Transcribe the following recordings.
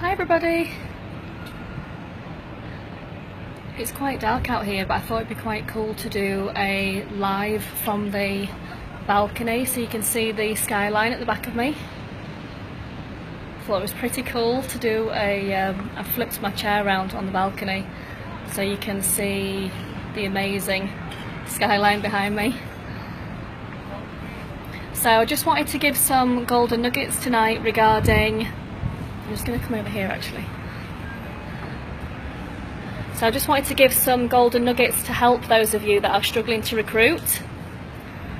Hi everybody! It's quite dark out here, but I thought it'd be quite cool to do a live from the balcony so you can see the skyline at the back of me. I thought it was pretty cool to do I flipped my chair around on the balcony so you can see the amazing skyline behind me. So I just wanted to give some golden nuggets tonight regarding, I'm just going to come over here actually. So I just wanted to give some golden nuggets to help those of you that are struggling to recruit.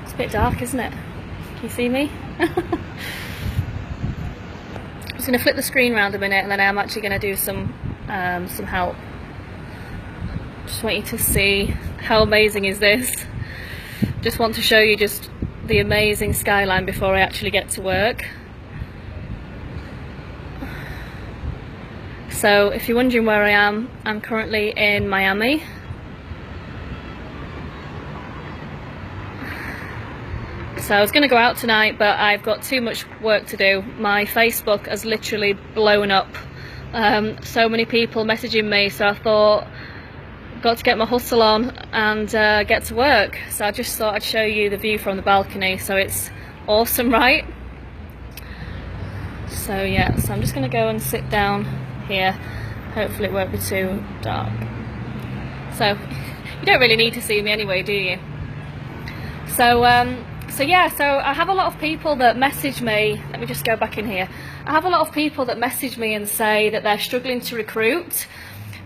It's a bit dark, isn't it? Can you see me? I'm just going to flip the screen around a minute and then I'm actually going to do some help. Just want you to see how amazing is this. Just want to show you just the amazing skyline before I actually get to work. So if you're wondering where I am, I'm currently in Miami. So I was going to go out tonight, but I've got too much work to do. My Facebook has literally blown up. So many people messaging me, so I thought I've got to get my hustle on and get to work. So I just thought I'd show you the view from the balcony. So it's awesome, right? So yeah, so I'm just going to go and sit down here. Hopefully it won't be too dark. So you don't really need to see me anyway, do you? So yeah, so I have a lot of people that message me. Let me just go back in here. I have a lot of people that message me and say that they're struggling to recruit.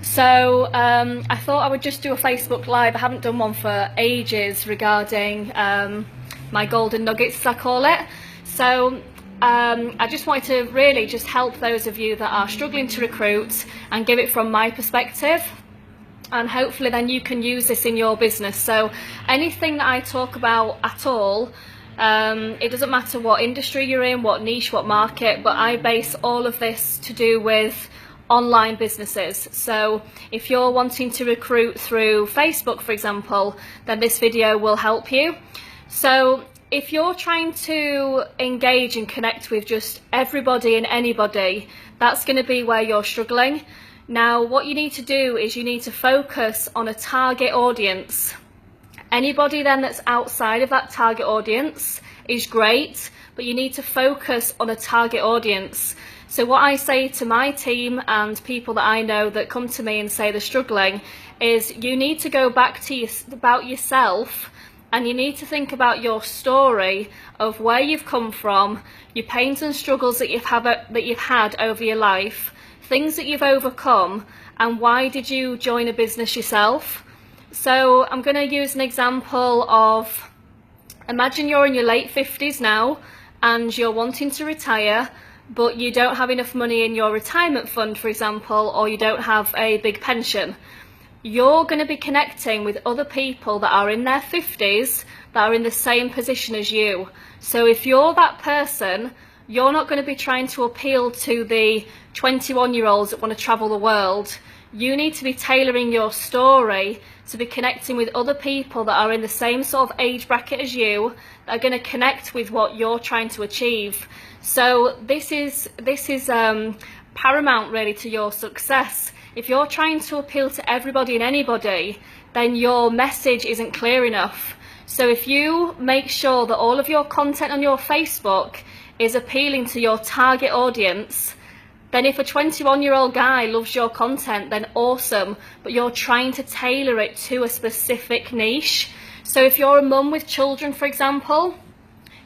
So I thought I would just do a Facebook Live. I haven't done one for ages regarding my golden nuggets, as I call it. So I just wanted to really just help those of you that are struggling to recruit and give it from my perspective, and hopefully then you can use this in your business. So anything that I talk about at all, it doesn't matter what industry you're in, what niche, what market, but I base all of this to do with online businesses. So if you're wanting to recruit through Facebook, for example, then this video will help you. So if you're trying to engage and connect with just everybody and anybody, that's going to be where you're struggling. Now, what you need to do is you need to focus on a target audience. Anybody then that's outside of that target audience is great, but you need to focus on a target audience. So what I say to my team and people that I know that come to me and say they're struggling is you need to go back to about yourself. And you need to think about your story of where you've come from, your pains and struggles that you've had over your life, things that you've overcome, and why did you join a business yourself. So I'm going to use an example of, imagine you're in your late 50s now and you're wanting to retire, but you don't have enough money in your retirement fund, for example, or you don't have a big pension. You're going to be connecting with other people that are in their 50s that are in the same position as you. So if you're that person, you're not going to be trying to appeal to the 21-year-olds that want to travel the world. You need to be tailoring your story to be connecting with other people that are in the same sort of age bracket as you, that are going to connect with what you're trying to achieve. So this is paramount really to your success. If you're trying to appeal to everybody and anybody, then your message isn't clear enough. So if you make sure that all of your content on your Facebook is appealing to your target audience, then if a 21-year-old guy loves your content, then awesome, but you're trying to tailor it to a specific niche. So if you're a mum with children, for example,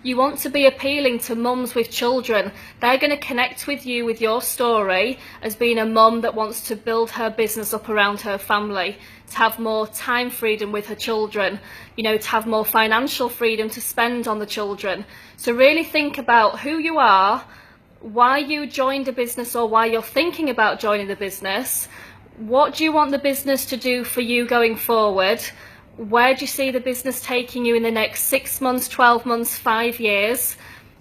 you want to be appealing to mums with children. They're going to connect with you with your story as being a mum that wants to build her business up around her family, to have more time freedom with her children, you know, to have more financial freedom to spend on the children. So really think about who you are, why you joined a business or why you're thinking about joining the business. What do you want the business to do for you going forward? Where do you see the business taking you in the next 6 months, 12 months, 5 years?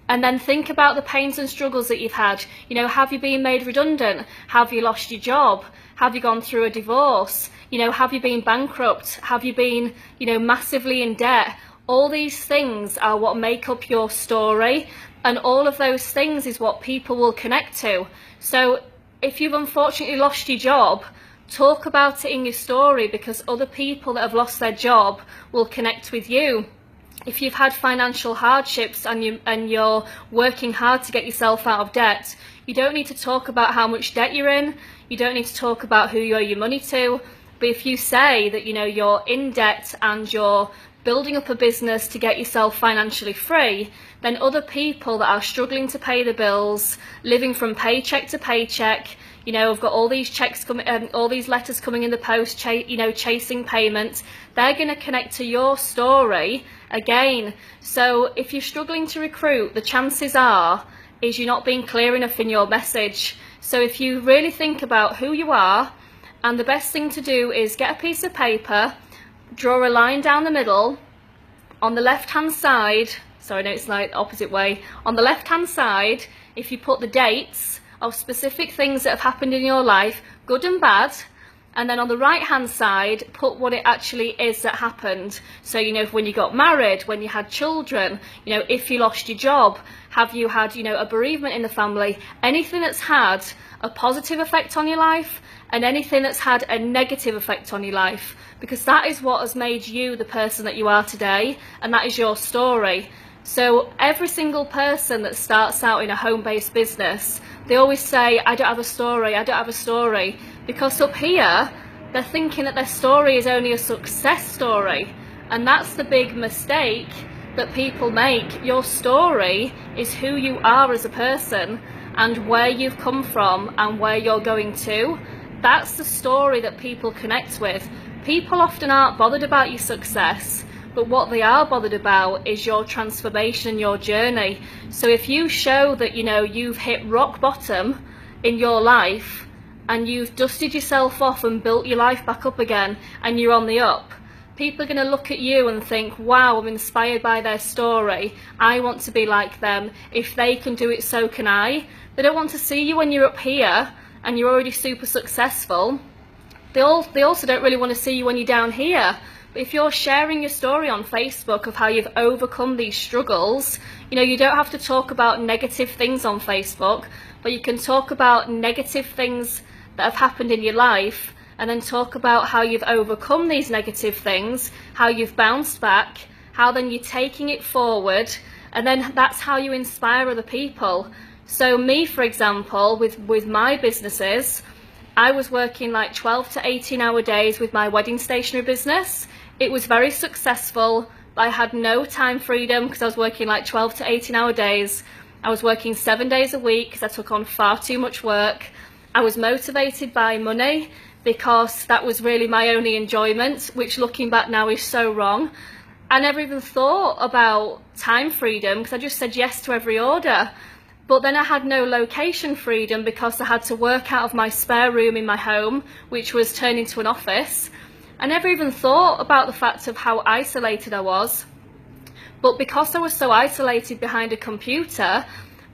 And then think about the pains and struggles that you've had. You know, have you been made redundant? Have you lost your job? Have you gone through a divorce? You know, have you been bankrupt? Have you been, you know, massively in debt? All these things are what make up your story, and all of those things is what people will connect to. So if you've unfortunately lost your job, talk about it in your story, because other people that have lost their job will connect with you. If you've had financial hardships and you're working hard to get yourself out of debt, you don't need to talk about how much debt you're in. You don't need to talk about who you owe your money to. But if you say that, you know, you're in debt and you're building up a business to get yourself financially free, then other people that are struggling to pay the bills, living from paycheck to paycheck, you know, I've got all these checks coming, all these letters coming in the post, you know, chasing payments, they're going to connect to your story again. So if you're struggling to recruit, the chances are is you're not being clear enough in your message. So if you really think about who you are, and the best thing to do is get a piece of paper, draw a line down the middle. On the left hand side, sorry, no, it's like opposite way. On the left hand side, if you put the dates of specific things that have happened in your life, good and bad, and then on the right hand side, put what it actually is that happened. So, you know, when you got married, when you had children, you know, if you lost your job, have you had, you know, a bereavement in the family, anything that's had a positive effect on your life and anything that's had a negative effect on your life, because that is what has made you the person that you are today, and that is your story. So every single person that starts out in a home-based business, they always say, I don't have a story, I don't have a story, because up here they're thinking that their story is only a success story, and that's the big mistake that people make. Your story is who you are as a person and where you've come from and where you're going to. That's the story that people connect with. People often aren't bothered about your success, but what they are bothered about is your transformation and your journey. So if you show that, you know, you've hit rock bottom in your life and you've dusted yourself off and built your life back up again and you're on the up, people are going to look at you and think, wow, I'm inspired by their story. I want to be like them. If they can do it, so can I. They don't want to see you when you're up here and you're already super successful. They also don't really want to see you when you're down here. But if you're sharing your story on Facebook of how you've overcome these struggles, you know, you don't have to talk about negative things on Facebook, but you can talk about negative things that have happened in your life, and then talk about how you've overcome these negative things, how you've bounced back, how then you're taking it forward, and then that's how you inspire other people. So me, for example, with my businesses, I was working like 12 to 18 hour days with my wedding stationery business. It was very successful, but I had no time freedom because I was working like 12 to 18 hour days. I was working 7 days a week because I took on far too much work. I was motivated by money because that was really my only enjoyment, which looking back now is so wrong. I never even thought about time freedom because I just said yes to every order. But then I had no location freedom because I had to work out of my spare room in my home, which was turned into an office. I never even thought about the fact of how isolated I was. But because I was so isolated behind a computer,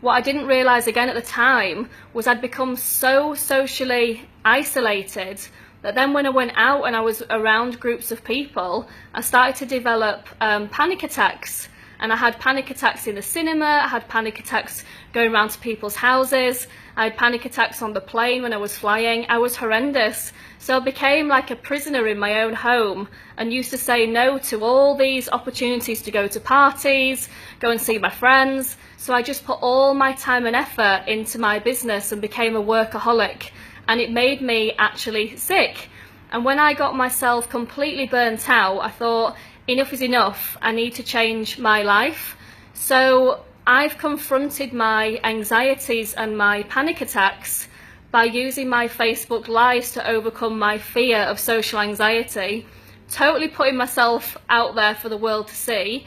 what I didn't realise again at the time was I'd become so socially isolated that then when I went out and I was around groups of people, I started to develop panic attacks. And I had panic attacks in the cinema, I had panic attacks going around to people's houses, I had panic attacks on the plane when I was flying. I was horrendous. So I became like a prisoner in my own home and used to say no to all these opportunities to go to parties, go and see my friends. So I just put all my time and effort into my business and became a workaholic. And it made me actually sick. And when I got myself completely burnt out, I thought, enough is enough, I need to change my life. So I've confronted my anxieties and my panic attacks by using my Facebook lives to overcome my fear of social anxiety, totally putting myself out there for the world to see.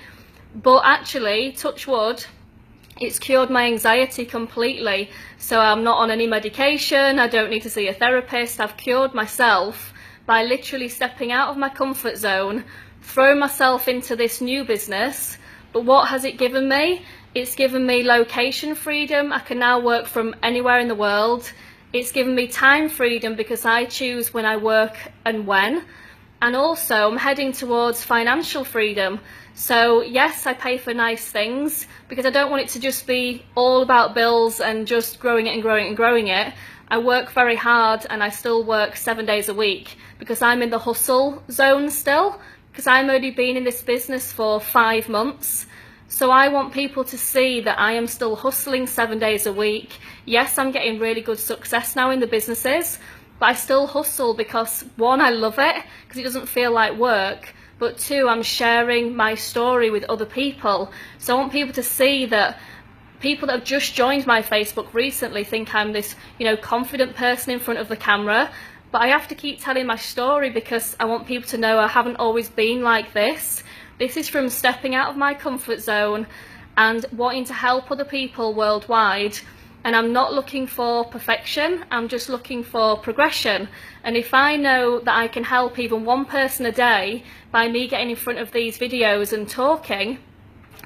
But actually, touch wood, it's cured my anxiety completely. So I'm not on any medication, I don't need to see a therapist. I've cured myself by literally stepping out of my comfort zone, throwing myself into this new business. But what has it given me? It's given me location freedom. I can now work from anywhere in the world. It's given me time freedom because I choose when I work and when. And also I'm heading towards financial freedom. So yes, I pay for nice things because I don't want it to just be all about bills and just growing it and growing it and growing it. I work very hard, and I still work 7 days a week because I'm in the hustle zone still, because I'm only been in this business for 5 months. So I want people to see that I am still hustling 7 days a week. Yes, I'm getting really good success now in the businesses, but I still hustle because, one, I love it because it doesn't feel like work, but two, I'm sharing my story with other people. So I want people to see that people that have just joined my Facebook recently think I'm this, confident person in front of the camera, but I have to keep telling my story because I want people to know I haven't always been like this. This is from stepping out of my comfort zone and wanting to help other people worldwide. And I'm not looking for perfection, I'm just looking for progression. And if I know that I can help even one person a day by me getting in front of these videos and talking,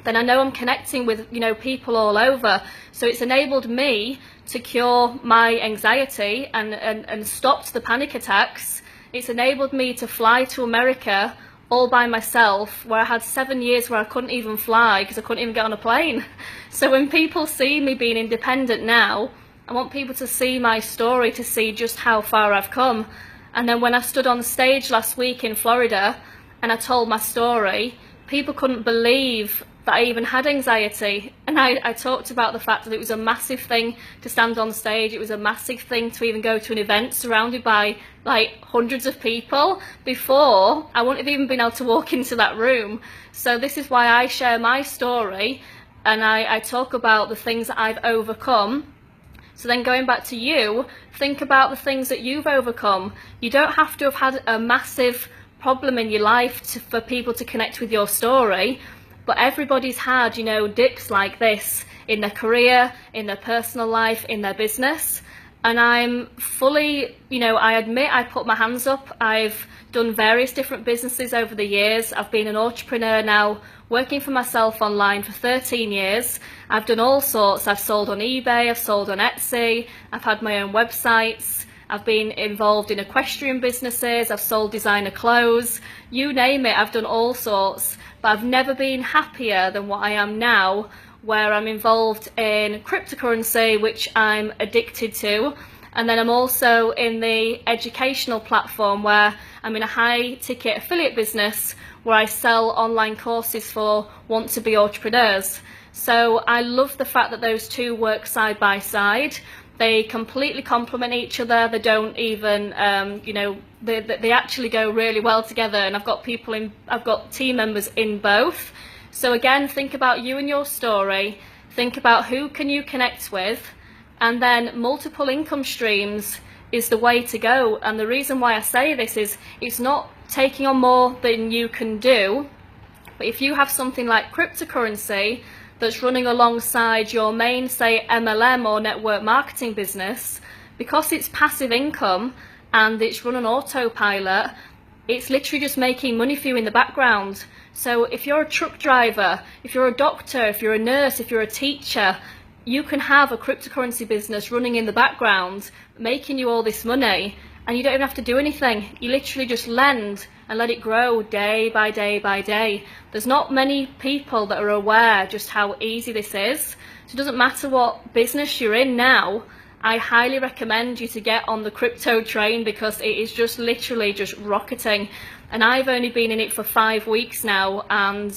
then I know I'm connecting with, people all over. So it's enabled me to cure my anxiety and stopped the panic attacks. It's enabled me to fly to America all by myself, where I had 7 years where I couldn't even fly because I couldn't even get on a plane. So when people see me being independent now, I want people to see my story, to see just how far I've come. And then when I stood on stage last week in Florida and I told my story, people couldn't believe that I even had anxiety. And I talked about the fact that it was a massive thing to stand on stage. It was a massive thing to even go to an event surrounded by like hundreds of people. Before, I wouldn't have even been able to walk into that room. So this is why I share my story, and I talk about the things that I've overcome. So then going back to you, think about the things that you've overcome. You don't have to have had a massive problem in your life for people to connect with your story. But everybody's had, dips like this in their career, in their personal life, in their business. And I'm fully, I admit I put my hands up. I've done various different businesses over the years. I've been an entrepreneur now, working for myself online for 13 years. I've done all sorts. I've sold on eBay, I've sold on Etsy, I've had my own websites. I've been involved in equestrian businesses, I've sold designer clothes, you name it, I've done all sorts. But I've never been happier than what I am now, where I'm involved in cryptocurrency, which I'm addicted to. And then I'm also in the educational platform where I'm in a high ticket affiliate business where I sell online courses for want-to-be entrepreneurs. So I love the fact that those two work side by side. They completely complement each other. They don't even, they actually go really well together. And I've got team members in both. So again, think about you and your story. Think about who can you connect with, and then multiple income streams is the way to go. And the reason why I say this is it's not taking on more than you can do, but if you have something like cryptocurrency that's running alongside your main, say, MLM or network marketing business, because it's passive income and it's run on autopilot, it's literally just making money for you in the background. So if you're a truck driver, if you're a doctor, if you're a nurse, if you're a teacher, you can have a cryptocurrency business running in the background, making you all this money, and you don't even have to do anything. You literally just lend and let it grow day by day by day. There's not many people that are aware just how easy this is. So it doesn't matter what business you're in now, I highly recommend you to get on the crypto train because it is just literally just rocketing. And I've only been in it for 5 weeks now, and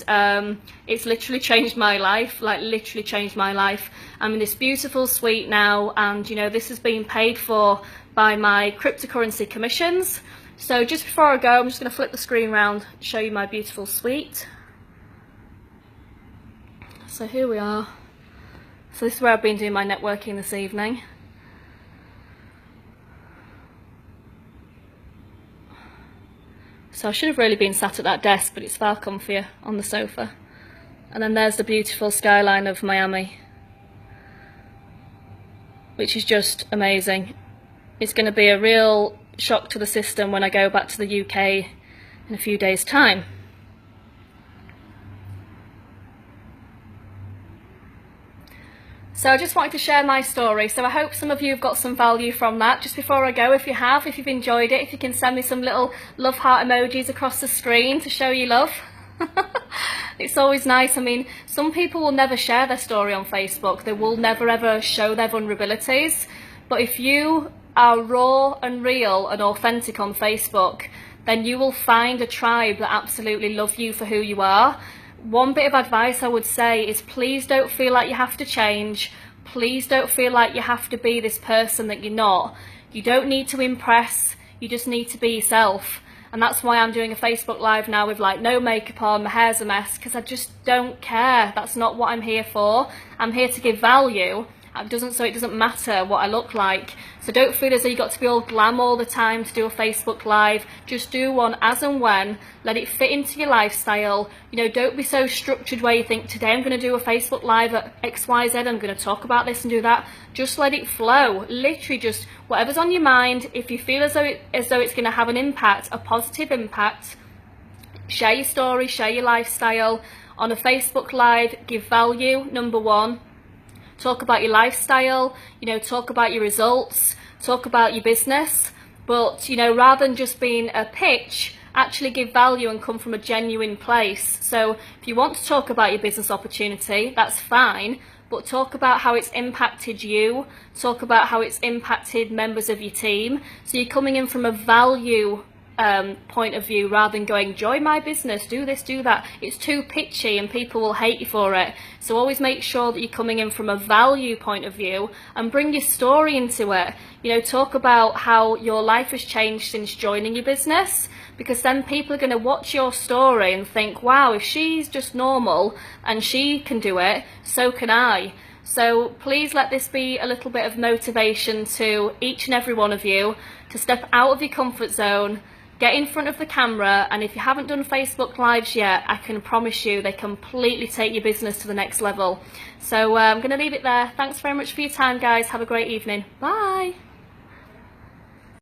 it's literally changed my life, like literally changed my life. I'm in this beautiful suite now, and this is being paid for by my cryptocurrency commissions. So just before I go, I'm just going to flip the screen around, show you my beautiful suite. So here we are. So this is where I've been doing my networking this evening. So I should have really been sat at that desk, but it's far comfier on the sofa. And then there's the beautiful skyline of Miami, which is just amazing. It's going to be a real shock to the system when I go back to the UK in a few days' time. So I just wanted to share my story. So I hope some of you have got some value from that. Just before I go, if you've enjoyed it, if you can send me some little love heart emojis across the screen to show you love. It's always nice. I mean, some people will never share their story on Facebook. They will never ever show their vulnerabilities. But if you are raw and real and authentic on Facebook, then you will find a tribe that absolutely love you for who you are. One bit of advice I would say is, please don't feel like you have to change. Please don't feel like you have to be this person that you're not. You don't need to impress. You just need to be yourself. And that's why I'm doing a Facebook Live now with like no makeup on, my hair's a mess, because I just don't care. That's not what I'm here for. I'm here to give value. So it doesn't matter what I look like. So don't feel as though you've got to be all glam all the time to do a Facebook Live. Just do one as and when. Let it fit into your lifestyle. You know, don't be so structured where you think, today I'm going to do a Facebook Live at XYZ, I'm going to talk about this and do that. Just let it flow. Literally just whatever's on your mind. If you feel as though it's going to have an impact, a positive impact, share your story, share your lifestyle. On a Facebook Live, give value, number one. Talk about your lifestyle, you know, talk about your results, talk about your business, but, you know, rather than just being a pitch, actually give value and come from a genuine place. So if you want to talk about your business opportunity, that's fine, but talk about how it's impacted you, talk about how it's impacted members of your team. So you're coming in from a value point of view, rather than going, join my business, do this, do that. It's too pitchy and people will hate you for it. So always make sure that you're coming in from a value point of view and bring your story into it. You know, talk about how your life has changed since joining your business, because then people are going to watch your story and think, wow, if she's just normal and she can do it, so can I. So please let this be a little bit of motivation to each and every one of you to step out of your comfort zone, get in front of the camera, and if you haven't done Facebook Lives yet, I can promise you they completely take your business to the next level. So I'm going to leave it there. Thanks very much for your time, guys. Have a great evening. Bye.